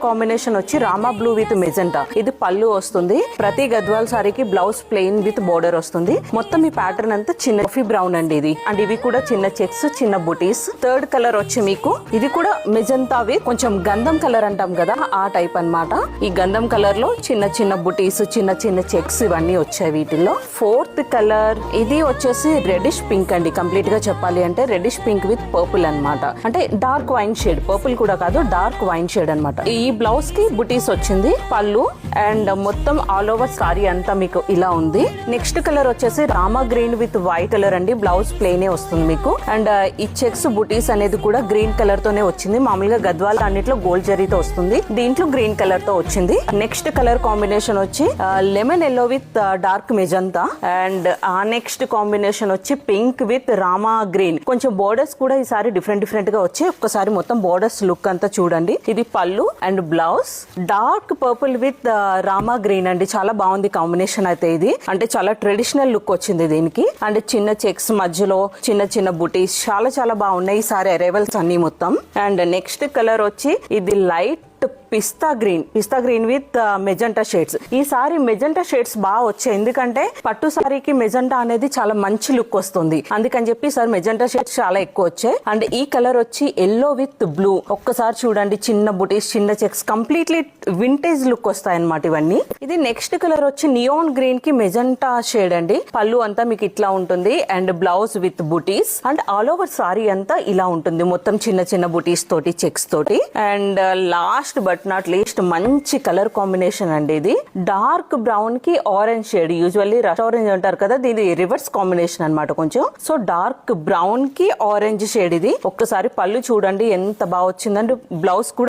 Combination వచ్చి Rama blue with magenta. ఇది పళ్ళు వస్తుంది. ప్రతి గద్వాల్ సారీకి బ్లౌజ్ ప్లెయిన్ విత్ బోర్డర్ వస్తుంది. మొత్తం ఈ ప్యాటర్న్ అంతా చిన్న కాఫీ బ్రౌన్ అండి ఇది. అండ్ ఇవి కూడా చిన్న చెక్స్, చిన్న బుటీస్. థర్డ్ కలర్ వచ్చి మీకు ఇది కూడా మెజెంటా విత్ కొంచెం గంధం కలర్ అంటాం కదా ఆ టైప్ అన్నమాట. ఈ గంధం కలర్ లో చిన్న చిన్న బుటీస్, చిన్న చిన్న చెక్స్ ఇవన్నీ వచ్చాయి వీటిల్లో. ఫోర్త్ కలర్ ఇది వచ్చేసి రెడిష్ పింక్ అండి. కంప్లీట్ గా చెప్పాలి అంటే రెడిష్ పింక్ విత్ పర్పుల్ అన్నమాట. అంటే డార్క్ వైన్ షేడ్, పర్పుల్ కూడా కాదు, డార్క్ వైన్ షేడ్ అన్నమాట. ఈ బ్లౌజ్ కి బుటీస్ వచ్చింది, పళ్ళు అండ్ మొత్తం ఆల్ ఓవర్ సారీ అంతా మీకు ఇలా ఉంది. నెక్స్ట్ కలర్ వచ్చేసి Rama green with white colour అండి. బ్లౌజ్ ప్లెయిన్ వస్తుంది మీకు. అండ్ ఈ చెక్స్ బుటీస్ అనేది కూడా గ్రీన్ కలర్ తోనే వచ్చింది. మామూలుగా గద్వాల్ అన్నిట్లో గోల్డ్ జరీతో వస్తుంది, దీంట్లో గ్రీన్ కలర్ తో వచ్చింది. నెక్స్ట్ కలర్ కాంబినేషన్ వచ్చి lemon yellow with dark magenta. And ఆ నెక్స్ట్ కాంబినేషన్ వచ్చి పింక్ విత్ రామా గ్రీన్. కొంచెం బోర్డర్స్ కూడా ఈసారి డిఫరెంట్ డిఫరెంట్ గా వచ్చి ఒక్కసారి మొత్తం బోర్డర్స్ లుక్ అంతా చూడండి. ఇది పళ్ళు and blouse dark purple with Rama green అండి. చాలా బాగుంది కాంబినేషన్ అయితే ఇది. అంటే చాలా ట్రెడిషనల్ లుక్ వచ్చింది దీనికి. అండ్ చిన్న చెక్స్ మధ్యలో చిన్న చిన్న బుటీస్ చాలా చాలా బాగున్నాయి ఈసారి అరైవల్స్ అన్ని మొత్తం. అండ్ నెక్స్ట్ కలర్ వచ్చి ఇది light pista green with magenta shades. ఈసారి మెజెంటా షేడ్స్ బాగా వచ్చాయి, ఎందుకంటే పట్టు సారీకి మెజెంటా అనేది చాలా మంచి లుక్ వస్తుంది. అందుకని చెప్పి ఈసారి మెజెంటా షేడ్స్ చాలా ఎక్కువ వచ్చాయి. అండ్ ఈ కలర్ వచ్చి ఎల్లో విత్ బ్లూ. ఒక్కసారి చూడండి, చిన్న బుటీస్, చిన్న చెక్స్, కంప్లీట్లీ వింటేజ్ లుక్ వస్తాయి అన్నమాట ఇవన్నీ. ఇది నెక్స్ట్ కలర్ వచ్చి నియాన్ గ్రీన్ కి మెజెంటా షేడ్ అండి. పళ్ళు అంతా మీకు ఇట్లా ఉంటుంది and blouse with buttis. And all over sorry అంతా ఇలా ఉంటుంది, మొత్తం చిన్న చిన్న బుటీస్ తోటి, చెక్స్ తోటి. And last but not least మంచి కలర్ కాంబినేషన్ అండి ఇది. డార్క్ బ్రౌన్ కి orange shade. Usually rush orange అంటారు కదా, దీని రివర్స్ కాంబినేషన్ అన్నమాట కొంచెం. సో డార్క్ బ్రౌన్ కి ఆరెంజ్ షేడ్ ఇది. ఒక్కసారి పళ్ళు చూడండి ఎంత బాగా వచ్చిందంటే బ్లౌజ్ కూడా